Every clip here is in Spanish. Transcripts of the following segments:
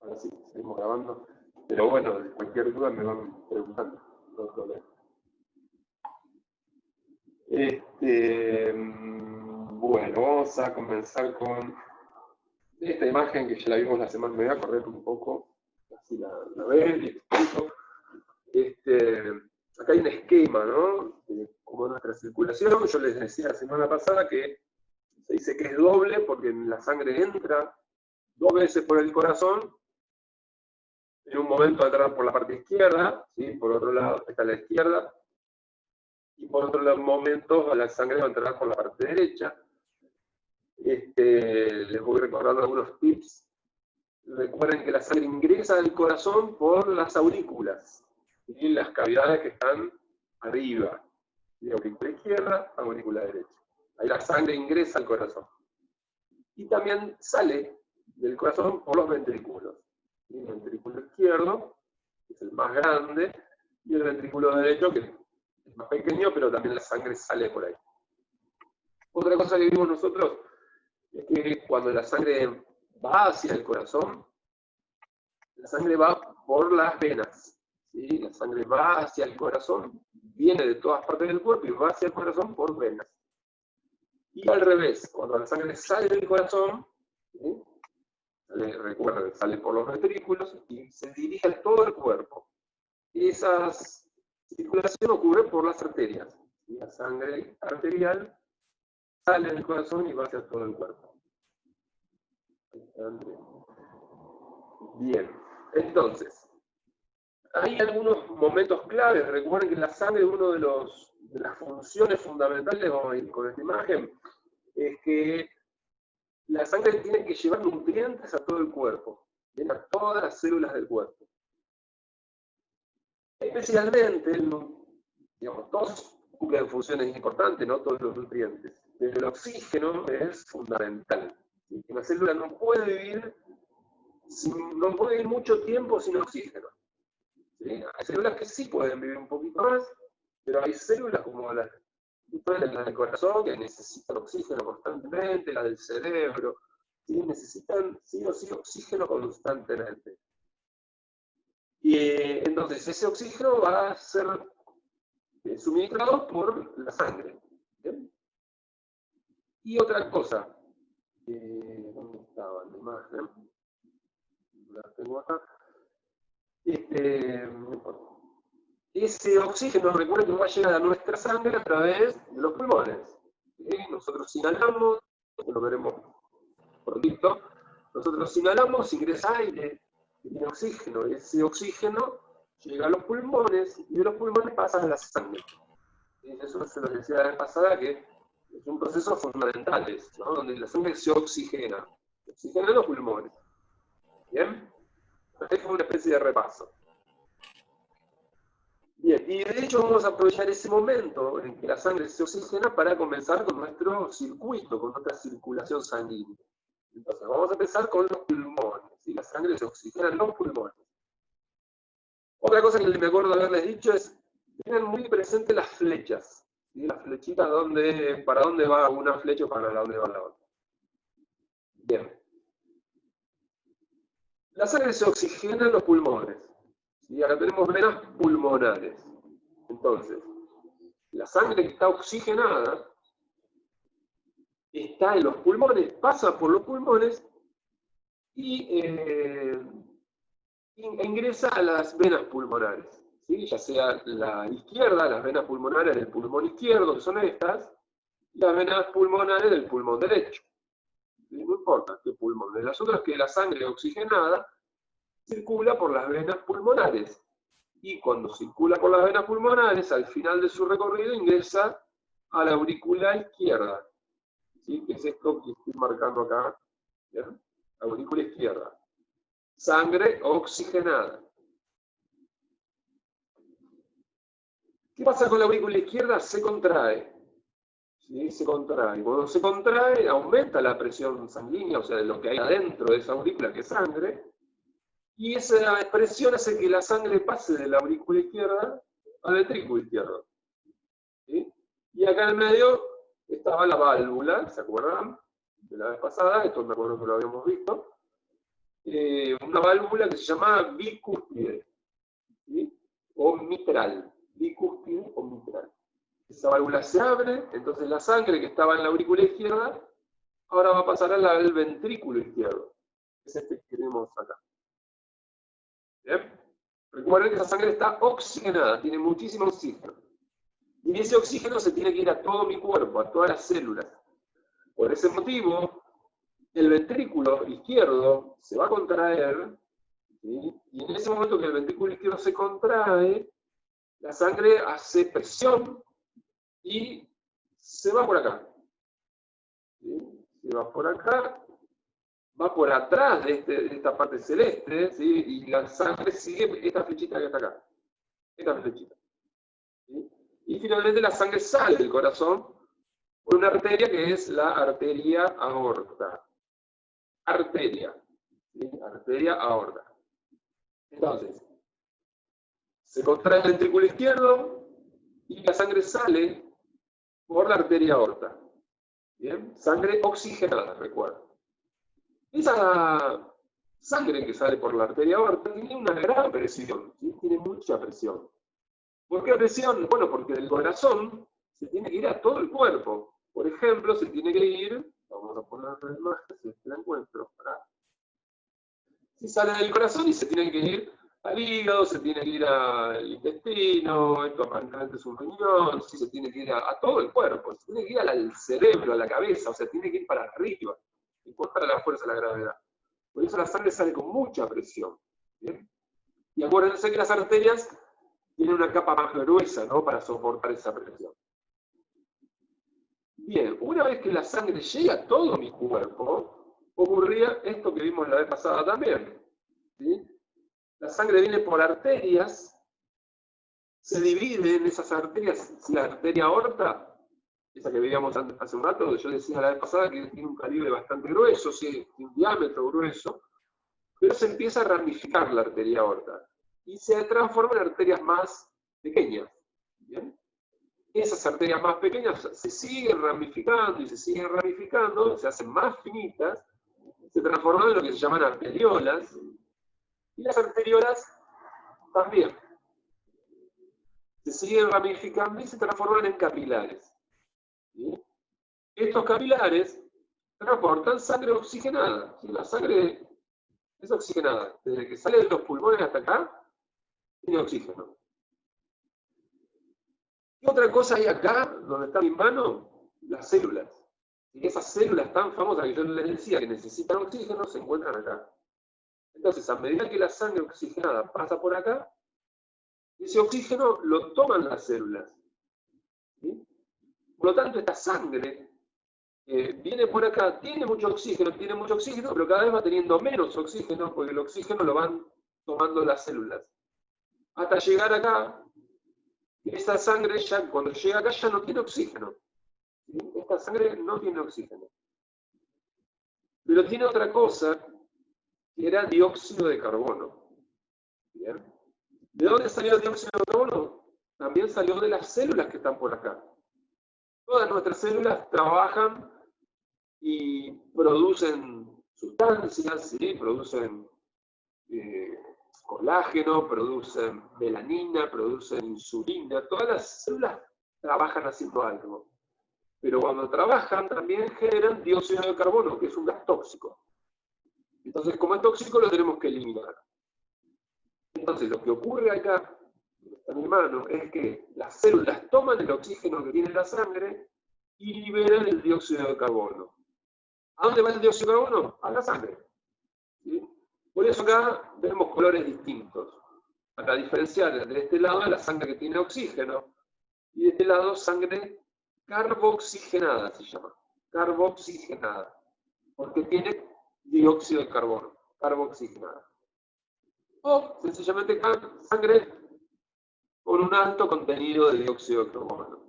Ahora sí, seguimos grabando. Pero bueno, cualquier duda me van preguntando, no hay problema. Bueno, vamos a comenzar con esta imagen que ya la vimos la semana. Me voy a correr un poco, así la ven y explico. Acá hay un esquema, ¿no? Como nuestra circulación. Yo les decía la semana pasada que se dice que es doble porque la sangre entra 2 veces por el corazón. En un momento entra por la parte izquierda, ¿sí? Por otro lado está la izquierda, y por otro momento la sangre va a entrar por la parte derecha. Les voy recordando algunos tips. Recuerden que la sangre ingresa al corazón por las aurículas, y las cavidades que están arriba, de aurícula izquierda, aurícula derecha. Ahí la sangre ingresa al corazón. Y también sale del corazón por los ventrículos. El ventrículo izquierdo, que es el más grande, y el ventrículo derecho, que es más pequeño, pero también la sangre sale por ahí. Otra cosa que vimos nosotros es que cuando la sangre va hacia el corazón, la sangre va por las venas. ¿Sí? La sangre va hacia el corazón, viene de todas partes del cuerpo y va hacia el corazón por venas. Y al revés, cuando la sangre sale del corazón, ¿sí? Recuerden, sale por los ventrículos y se dirige a todo el cuerpo. Esa circulación ocurre por las arterias. ¿Sí? La sangre arterial sale del corazón y va hacia todo el cuerpo. Bien, entonces, hay algunos momentos claves. Recuerden que la sangre, una de las funciones fundamentales, vamos a ir con esta imagen, es que la sangre tiene que llevar nutrientes a todo el cuerpo, a todas las células del cuerpo. Especialmente, digamos, todos cumplen funciones importantes, no todos los nutrientes, pero el oxígeno es fundamental. ¿Sí? Una célula no puede vivir mucho tiempo sin oxígeno. ¿Sí? Hay células que sí pueden vivir un poquito más, pero hay células como las del corazón que necesitan oxígeno constantemente, las del cerebro, ¿sí? Necesitan sí o sí oxígeno constantemente. Y entonces ese oxígeno va a ser suministrado por la sangre. ¿Bien? Y otra cosa, ¿dónde estaba la imagen? La tengo acá. Ese oxígeno, recuerden que va a llegar a nuestra sangre a través de los pulmones. ¿Sí? Nosotros inhalamos, lo veremos prontito, nosotros inhalamos, ingresa aire, tiene oxígeno, y ese oxígeno llega a los pulmones, y de los pulmones pasa a la sangre. ¿Sí? Eso se lo decía la vez pasada, que es un proceso fundamental, ¿no? Donde la sangre se oxigena en los pulmones. ¿Bien? Esta es una especie de repaso. Bien, y de hecho vamos a aprovechar ese momento en que la sangre se oxigena para comenzar con nuestro circuito, con nuestra circulación sanguínea. Entonces vamos a empezar con los pulmones, ¿sí? La sangre se oxigena en los pulmones. Otra cosa que me acuerdo de haberles dicho es, tengan muy presente las flechas, ¿sí? Las flechitas, para dónde va una flecha o para dónde va la otra. Bien. La sangre se oxigena en los pulmones. ¿Sí? Acá tenemos venas pulmonares. Entonces, la sangre que está oxigenada está en los pulmones, pasa por los pulmones y ingresa a las venas pulmonares. ¿Sí? Ya sea la izquierda, las venas pulmonares del pulmón izquierdo, que son estas, y las venas pulmonares del pulmón derecho. ¿Sí? No importa qué pulmón. El asunto es que la sangre oxigenada circula por las venas pulmonares. Y cuando circula por las venas pulmonares, al final de su recorrido ingresa a la aurícula izquierda. ¿Sí? Que es esto que estoy marcando acá. ¿Bien? Aurícula izquierda. Sangre oxigenada. ¿Qué pasa con la aurícula izquierda? Se contrae. ¿Sí? Se contrae. Cuando se contrae, aumenta la presión sanguínea, o sea, de lo que hay adentro de esa aurícula, que es sangre. Y esa presión hace que la sangre pase de la aurícula izquierda al ventrículo izquierdo. ¿Sí? Y acá en el medio estaba la válvula, ¿se acuerdan? De la vez pasada, esto me acuerdo que lo habíamos visto. una válvula que se llama bicúspide, ¿sí? O mitral, bicúspide o mitral. Esa válvula se abre, entonces la sangre que estaba en la aurícula izquierda, ahora va a pasar al ventrículo izquierdo. Es este que tenemos acá. ¿Bien? Recuerden que esa sangre está oxigenada, tiene muchísimo oxígeno. Y ese oxígeno se tiene que ir a todo mi cuerpo, a todas las células. Por ese motivo, el ventrículo izquierdo se va a contraer, ¿sí? Y en ese momento que el ventrículo izquierdo se contrae, la sangre hace presión y se va por acá. ¿Sí? Se va por acá, va por atrás de esta parte celeste, ¿sí? Y la sangre sigue esta flechita que está acá. Esta flechita. ¿Sí? Y finalmente la sangre sale del corazón por una arteria que es la arteria aorta. Arteria. ¿Sí? Arteria aorta. Entonces, se contrae el ventrículo izquierdo y la sangre sale por la arteria aorta. ¿Bien? Sangre oxigenada, recuerda. Esa sangre que sale por la arteria aorta tiene una gran presión, ¿sí? Tiene mucha presión. ¿Por qué presión? Bueno, porque del corazón se tiene que ir a todo el cuerpo. Por ejemplo, se tiene que ir, vamos a poner la imagen, si la encuentro, si sale del corazón y se tiene que ir al hígado, se tiene que ir al intestino, esto aparentemente es un riñón, sí, se tiene que ir a todo el cuerpo, se tiene que ir al cerebro, a la cabeza, o sea, tiene que ir para arriba, no importa la fuerza de la gravedad. Por eso la sangre sale con mucha presión. ¿Bien? Y acuérdense que las arterias tienen una capa más gruesa, ¿no? Para soportar esa presión. Bien, una vez que la sangre llega a todo mi cuerpo, ocurría esto que vimos la vez pasada también. ¿Sí? La sangre viene por arterias, se divide en esas arterias, la arteria aorta, esa que veíamos hace un rato, yo decía la vez pasada que tiene un calibre bastante grueso, sí, un diámetro grueso, pero se empieza a ramificar la arteria aorta y se transforma en arterias más pequeñas. ¿Bien? Esas arterias más pequeñas se siguen ramificando y se siguen ramificando, se hacen más finitas, se transforman en lo que se llaman arteriolas, y las arteriolas también se siguen ramificando y se transforman en capilares. ¿Sí? Estos capilares transportan sangre oxigenada. ¿Sí? La sangre es oxigenada. Desde que sale de los pulmones hasta acá, tiene oxígeno. Y otra cosa hay acá, donde está mi mano, las células. Y esas células tan famosas que yo les decía que necesitan oxígeno, se encuentran acá. Entonces, a medida que la sangre oxigenada pasa por acá, ese oxígeno lo toman las células. ¿Sí? Por lo tanto, esta sangre viene por acá, tiene mucho oxígeno, pero cada vez va teniendo menos oxígeno, porque el oxígeno lo van tomando las células. Hasta llegar acá, esta sangre ya, cuando llega acá, ya no tiene oxígeno. ¿Sí? Esta sangre no tiene oxígeno. Pero tiene otra cosa, que era dióxido de carbono. ¿Bien? ¿De dónde salió el dióxido de carbono? También salió de las células que están por acá. Todas nuestras células trabajan y producen sustancias, ¿sí? Producen colágeno, producen melanina, producen insulina. Todas las células trabajan haciendo algo. Pero cuando trabajan también generan dióxido de carbono, que es un gas tóxico. Entonces, como es tóxico, lo tenemos que eliminar. Entonces, lo que ocurre acá, en mi mano, es que las células toman el oxígeno que tiene la sangre y liberan el dióxido de carbono. ¿A dónde va el dióxido de carbono? A la sangre. ¿Sí? Por eso acá vemos colores distintos. Para diferenciar de este lado la sangre que tiene oxígeno y de este lado sangre carboxigenada se llama. Carboxigenada. Porque tiene dióxido de carbono. Carboxigenada. O sencillamente sangre con un alto contenido de dióxido de carbono.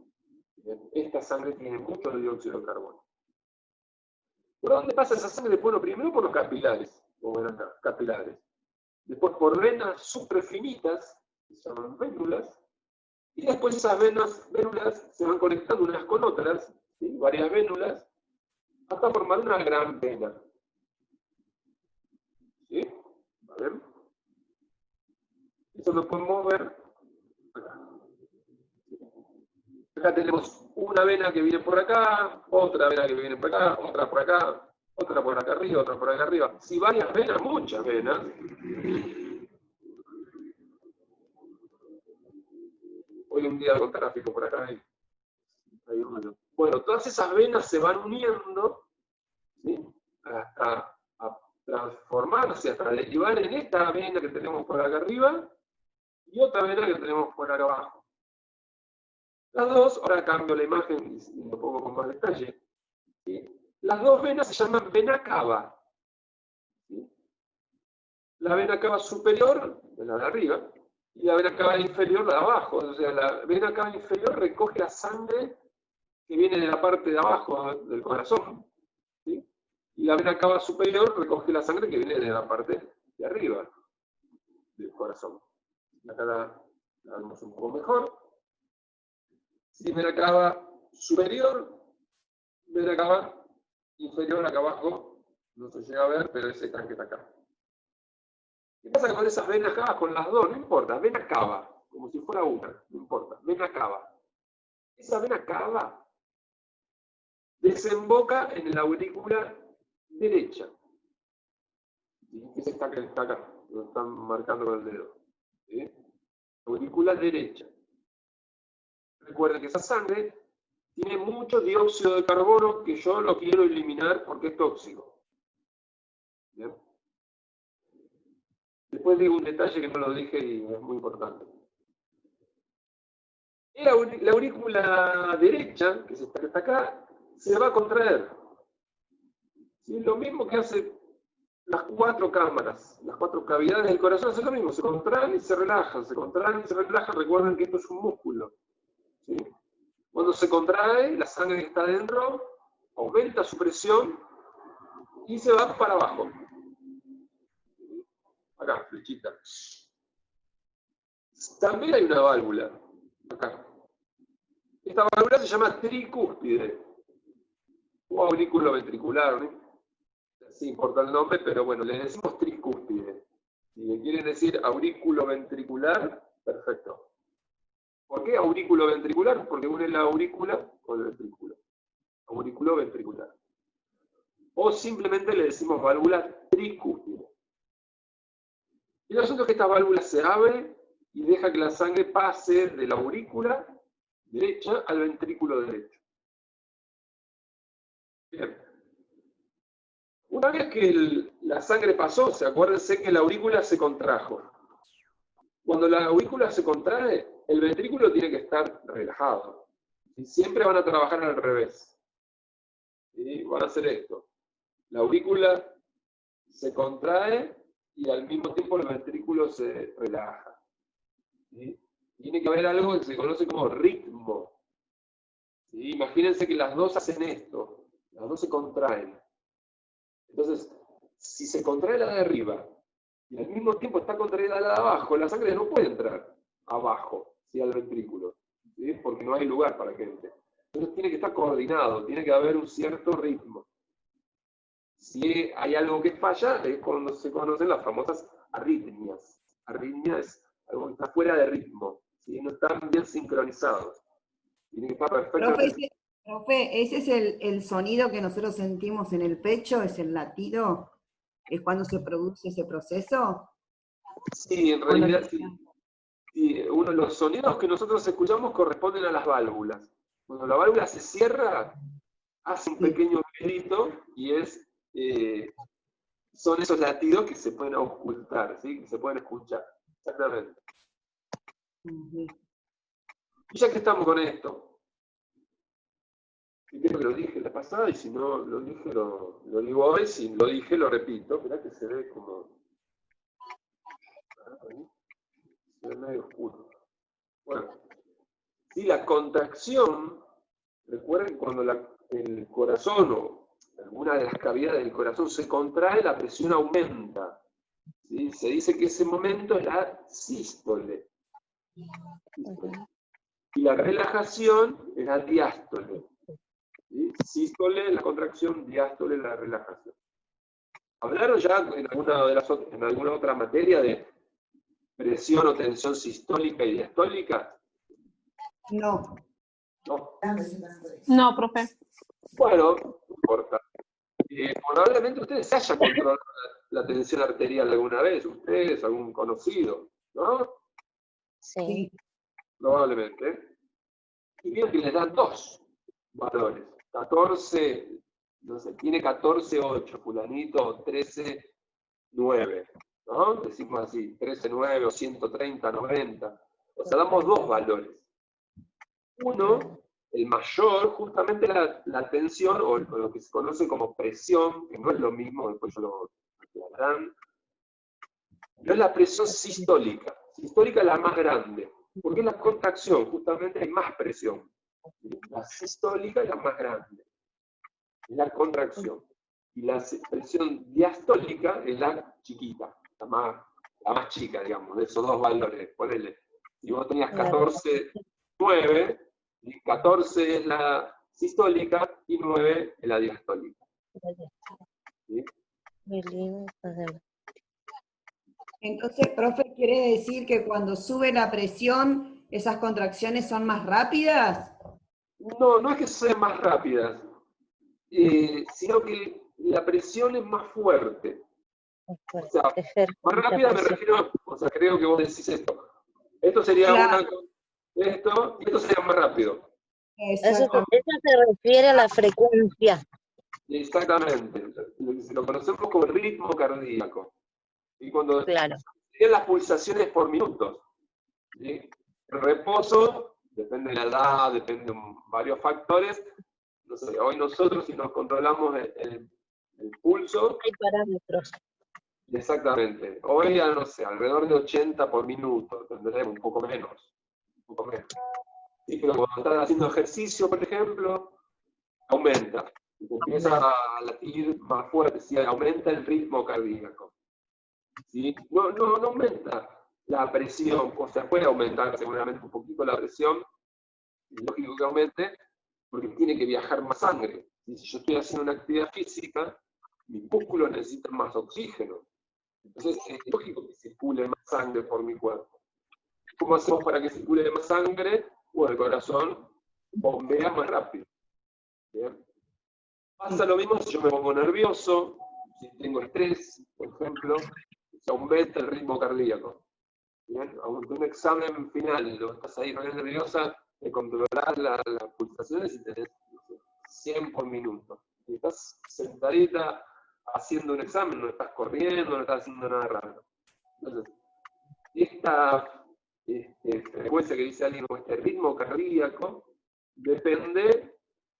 Esta sangre tiene mucho dióxido de carbono. ¿Por dónde pasa esa sangre? Bueno, primero por los capilares, como ven acá, capilares. Después por venas suprafinitas, que se llaman vénulas, y después esas vénulas se van conectando unas con otras, ¿sí? Varias vénulas, hasta formar una gran vena. ¿Sí? Eso lo podemos ver acá. Acá tenemos una vena que viene por acá, otra vena que viene por acá, otra por acá, otra por acá arriba, otra por acá arriba. Si varias venas, muchas venas. Hoy un día con tráfico por acá. Bueno, todas esas venas se van uniendo, ¿sí? Hasta a transformarse, hasta derivar en esta vena que tenemos por acá arriba y otra vena que tenemos por acá abajo. Las dos, ahora cambio la imagen y lo pongo con más detalle. ¿Sí? Las dos venas se llaman vena cava. ¿Sí? La vena cava superior, la de arriba, y la vena cava inferior, la de abajo. O sea, la vena cava inferior recoge la sangre que viene de la parte de abajo del corazón. ¿Sí? Y la vena cava superior recoge la sangre que viene de la parte de arriba del corazón. Acá la vemos un poco mejor. Si vena cava superior, vena cava inferior acá abajo, no se llega a ver, pero ese tanque está acá. ¿Qué pasa con esas venas cavas? Con las dos, no importa, vena cava, como si fuera una, no importa, vena cava. Esa vena cava desemboca en la aurícula derecha. Ese está acá, lo están marcando con el dedo. ¿Sí? Aurícula derecha. Recuerden que esa sangre tiene mucho dióxido de carbono que yo lo quiero eliminar porque es tóxico. ¿Bien? Después digo un detalle que no lo dije y es muy importante. La aurícula derecha, que está acá, se va a contraer. ¿Sí? Lo mismo que hace las cuatro cámaras, las cuatro cavidades del corazón, hace lo mismo, se contraen y se relajan, se contraen y se relajan. Recuerden que esto es un músculo. ¿Sí? Cuando se contrae, la sangre que está adentro aumenta su presión y se va para abajo. Acá, flechita. También hay una válvula, acá. Esta válvula se llama tricúspide, o aurículo ventricular, ¿no? Sí importa el nombre, pero bueno, le decimos tricúspide. Si le quieren decir aurículo ventricular, perfecto. ¿Por qué aurículo ventricular? Porque une la aurícula con el ventrículo. Aurículo ventricular. O simplemente le decimos válvula tricúspide. Y el asunto es que esta válvula se abre y deja que la sangre pase de la aurícula derecha al ventrículo derecho. Bien. Una vez que la sangre pasó, acuérdense que la aurícula se contrajo. Cuando la aurícula se contrae, el ventrículo tiene que estar relajado. Y siempre van a trabajar al revés. ¿Sí? Van a hacer esto. La aurícula se contrae y al mismo tiempo el ventrículo se relaja. ¿Sí? Tiene que haber algo que se conoce como ritmo. ¿Sí? Imagínense que las dos hacen esto. Las dos se contraen. Entonces, si se contrae la de arriba y al mismo tiempo está contraída la de abajo, la sangre no puede entrar abajo, ¿sí? Al ventrículo, ¿sí? Porque no hay lugar para que entre. Entonces tiene que estar coordinado, tiene que haber un cierto ritmo. Si hay algo que falla, es cuando se conocen las famosas arritmias. Arritmia es algo que está fuera de ritmo, ¿sí? No están bien sincronizados. Tiene que estar perfecto. Profe, ¿ese es el sonido que nosotros sentimos en el pecho? ¿Es el latido? ¿Es cuando se produce ese proceso? Sí, en realidad sí. Sí, los sonidos que nosotros escuchamos corresponden a las válvulas. Cuando la válvula se cierra, hace un pequeño ruidito y son esos latidos que se pueden ocultar, ¿sí? Que se pueden escuchar. Exactamente. Y ya que estamos con esto, y creo que lo dije la pasada, y si no lo dije, lo digo hoy, si lo dije, lo repito. Mirá que se ve como... se ve medio oscuro. Bueno, si la contracción, recuerden cuando el corazón o alguna de las cavidades del corazón se contrae, la presión aumenta. ¿Sí? Se dice que ese momento es la sístole. Y la relajación es la diástole. ¿Sí? Sístole, la contracción, diástole, la relajación. ¿Hablaron ya en alguna otra materia de presión o tensión sistólica y diastólica? No. No. No, profe. Bueno, no importa. Probablemente ustedes se hayan controlado la tensión arterial alguna vez, ustedes, algún conocido, ¿no? Sí. Probablemente. Y vieron que les dan dos valores. 14, no sé, tiene 14,8, fulanito, 13,9, ¿no? Decimos así, 13,9 o 130, 90. O sea, damos dos valores. Uno, el mayor, justamente la tensión, o lo que se conoce como presión, que no es lo mismo, después lo aclararán, no es la presión sistólica. Sistólica es la más grande, porque es la contracción, justamente hay más presión. La sistólica es la más grande, es la contracción. Y la presión diastólica es la chiquita, la más chica, digamos, de esos dos valores. Ponele, si vos tenías 14,9, 14 es la sistólica y 9 es la diastólica. ¿Sí? Entonces, profe, ¿quiere decir que cuando sube la presión, esas contracciones son más rápidas? No, no es que sean más rápidas, sino que la presión es más fuerte. O sea, más rápida me refiero, o sea, creo que vos decís esto. Esto sería Claro. esto, y esto sería más rápido. Eso se refiere a la frecuencia. Exactamente. Lo conocemos como ritmo cardíaco. Y cuando Claro. serían las pulsaciones por minutos. ¿Sí? El reposo, depende de la edad, depende de varios factores. No sé, hoy nosotros si nos controlamos el pulso. Hay parámetros. Exactamente. Hoy, no sé, alrededor de 80 por minuto, tendremos un poco menos. Un poco menos. Sí, pero cuando estás haciendo ejercicio, por ejemplo, aumenta. Y te empieza a latir más fuerte, ¿sí? Aumenta el ritmo cardíaco. ¿Sí? No aumenta la presión, o sea, puede aumentar seguramente un poquito la presión, es lógico que aumente, porque tiene que viajar más sangre. Y si yo estoy haciendo una actividad física, mis músculos necesitan más oxígeno. Entonces es lógico que circule más sangre por mi cuerpo. ¿Cómo hacemos para que circule más sangre? Bueno, el corazón bombea más rápido. ¿Bien? Pasa lo mismo si yo me pongo nervioso, si tengo estrés, por ejemplo, se aumenta el ritmo cardíaco. ¿Bien? Aunque un examen final, lo estás ahí re nerviosa, de controlar las pulsaciones y tenés 100 por minuto. Y estás sentadita haciendo un examen, no estás corriendo, no estás haciendo nada raro. Entonces, esta frecuencia que dice alguien, o este ritmo cardíaco, depende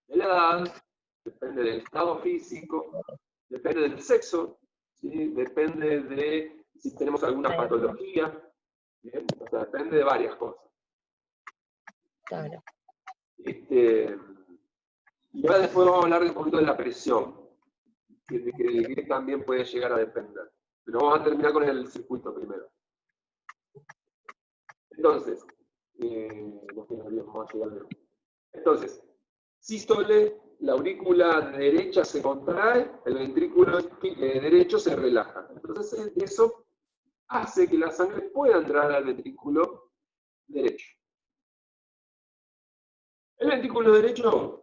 de la edad, depende del estado físico, depende del sexo, ¿sí? Depende de si tenemos alguna patología, ¿bien? O sea, depende de varias cosas. Claro. Y ahora después vamos a hablar un poquito de la presión, que también puede llegar a depender. Pero vamos a terminar con el circuito primero. Entonces, sístole, la aurícula derecha se contrae, el ventrículo derecho se relaja. Entonces eso hace que la sangre pueda entrar al ventrículo derecho. El ventrículo derecho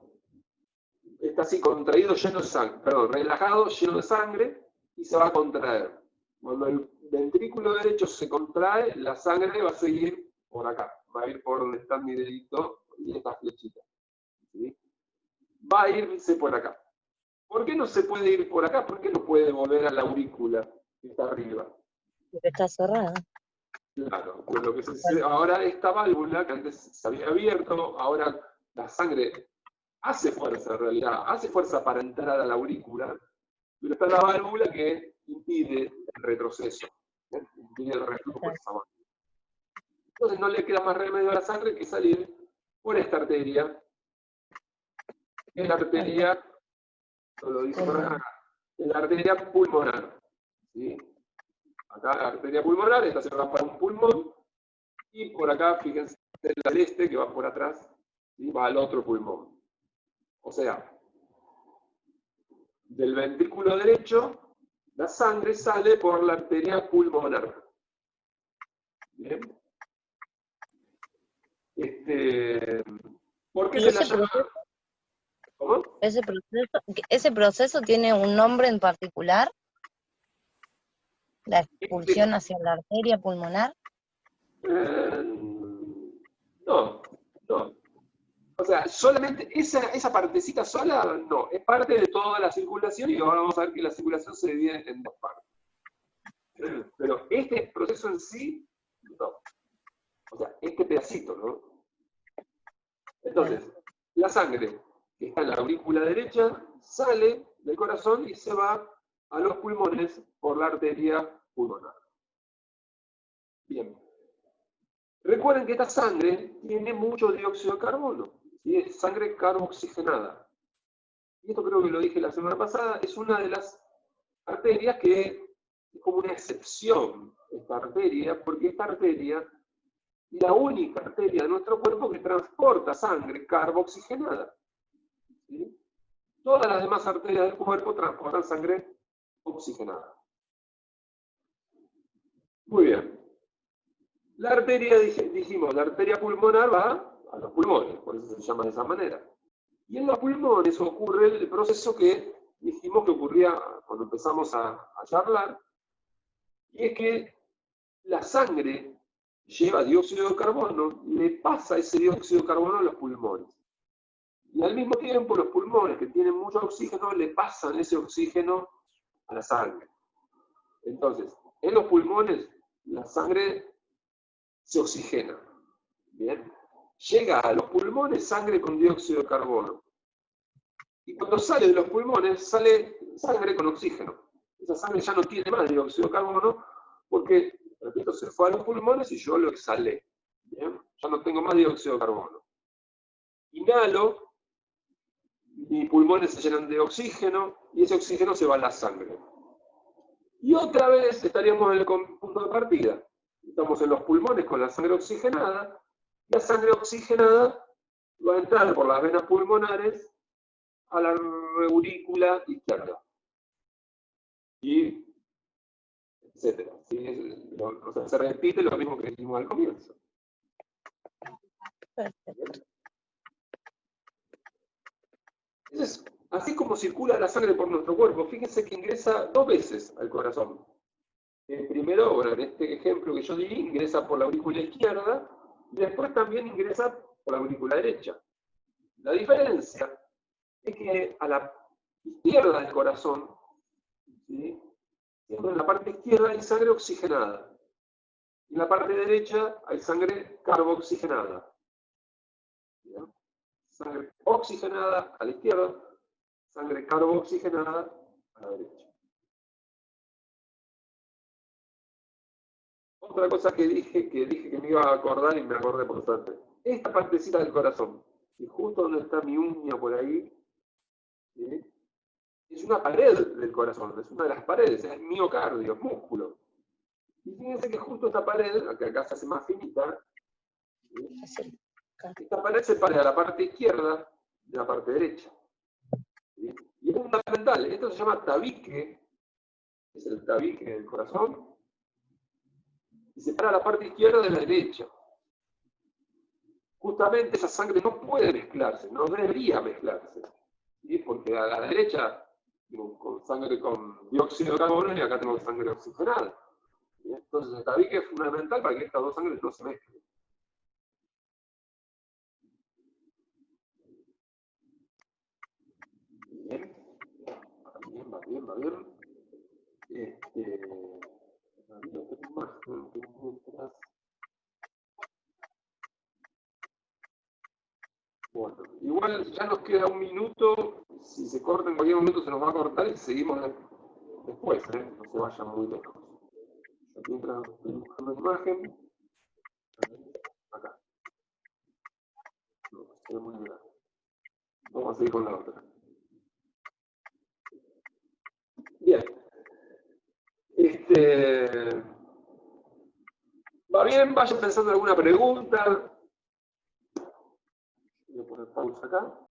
está así contraído, lleno de sangre, perdón, relajado, lleno de sangre, y se va a contraer. Cuando el ventrículo derecho se contrae, la sangre va a seguir por acá, va a ir por donde está mi dedito y esta flechita. ¿Sí? Va a irse por acá. ¿Por qué no se puede ir por acá? ¿Por qué no puede volver a la aurícula que está arriba? Porque está cerrada. Claro, pues lo que sucede ahora, esta válvula que antes se había abierto, ahora la sangre hace fuerza en realidad, hace fuerza para entrar a la aurícula, pero está la válvula que impide el retroceso, impide el reflujo por esa válvula. Entonces no le queda más remedio a la sangre que salir por esta arteria, que es la arteria, lo dice por acá, es la arteria pulmonar. ¿Sí? Acá la arteria pulmonar, esta se va para un pulmón, y por acá, fíjense, la celeste que va por atrás, ¿sí? Va al otro pulmón. O sea, del ventrículo derecho, la sangre sale por la arteria pulmonar. Bien. ¿Por qué ¿Y se la llama? ¿Cómo? ese proceso tiene un nombre en particular? ¿La expulsión hacia la arteria pulmonar? No, no. O sea, solamente esa partecita sola, no. Es parte de toda la circulación y ahora vamos a ver que la circulación se divide en dos partes. Pero este proceso en sí, no. O sea, este pedacito, ¿no? Entonces, la sangre que está en la aurícula derecha sale del corazón y se va a los pulmones por la arteria pulmonar. Bien. Recuerden que esta sangre tiene mucho dióxido de carbono, ¿sí? Es sangre carboxigenada. Y esto creo que lo dije la semana pasada, es una de las arterias que es como una excepción, esta arteria, porque esta arteria es la única arteria de nuestro cuerpo que transporta sangre carboxigenada. ¿Sí? Todas las demás arterias del cuerpo transportan sangre oxigenada. Muy bien. La arteria, dijimos, la arteria pulmonar va a los pulmones, por eso se llama de esa manera. Y en los pulmones ocurre el proceso que dijimos que ocurría cuando empezamos a charlar, y es que la sangre lleva dióxido de carbono, le pasa ese dióxido de carbono a los pulmones. Y al mismo tiempo los pulmones, que tienen mucho oxígeno, le pasan ese oxígeno a la sangre. Entonces, en los pulmones la sangre se oxigena. Bien. Llega a los pulmones sangre con dióxido de carbono. Y cuando sale de los pulmones, sale sangre con oxígeno. Esa sangre ya no tiene más dióxido de carbono porque, repito, se fue a los pulmones y yo lo exhalé. ¿Bien? Ya no tengo más dióxido de carbono. Inhalo, mis pulmones se llenan de oxígeno y ese oxígeno se va a la sangre. Y otra vez estaríamos en el punto de partida. Estamos en los pulmones con la sangre oxigenada. La sangre oxigenada va a entrar por las venas pulmonares a la aurícula izquierda. Y etcétera. ¿Sí? O sea, se repite lo mismo que dijimos al comienzo. Perfecto. Entonces, así como circula la sangre por nuestro cuerpo, fíjense que ingresa 2 veces al corazón. Primero, bueno, en este ejemplo que yo di, ingresa por la aurícula izquierda y después también ingresa por la aurícula derecha. La diferencia es que a la izquierda del corazón, ¿sí? Siempre en la parte izquierda hay sangre oxigenada y en la parte derecha hay sangre carboxigenada. ¿Bien? Sangre oxigenada a la izquierda, sangre carboxigenada a la derecha. Otra cosa que dije que me iba a acordar y me acordé por suerte. Esta partecita del corazón, y justo donde está mi uña por ahí, ¿sí? Es una pared del corazón, es una de las paredes, es miocardio, es músculo. Y fíjense que justo esta pared, que acá se hace más finita, ¿sí? Esta pared separa la parte izquierda de la parte derecha. ¿Sí? Y es fundamental, esto se llama tabique, es el tabique del corazón, y separa la parte izquierda de la derecha. Justamente esa sangre no puede mezclarse, no debería mezclarse. ¿Sí? Porque a la derecha tengo con sangre con dióxido de carbono y acá tengo sangre oxigenada. ¿Sí? Entonces el tabique es fundamental para que estas dos sangres no se mezclen. Bien. Va bien. Bueno, igual ya nos queda 1 minuto, si se corta en cualquier momento se nos va a cortar y seguimos después, no se vayan muy lejos. Aquí entra la imagen, acá. No, se ve muy grande. Vamos a seguir con la otra. Bien. ¿Va bien? Vayan pensando en alguna pregunta. Voy a poner pausa acá.